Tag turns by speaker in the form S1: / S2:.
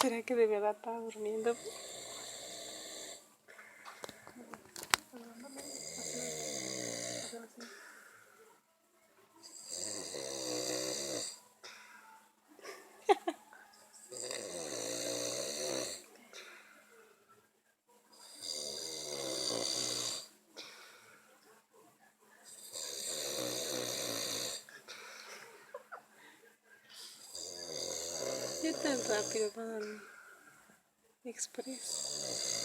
S1: ¿Será que de verdad estaba durmiendo? ¿Qué tan rápido van Express?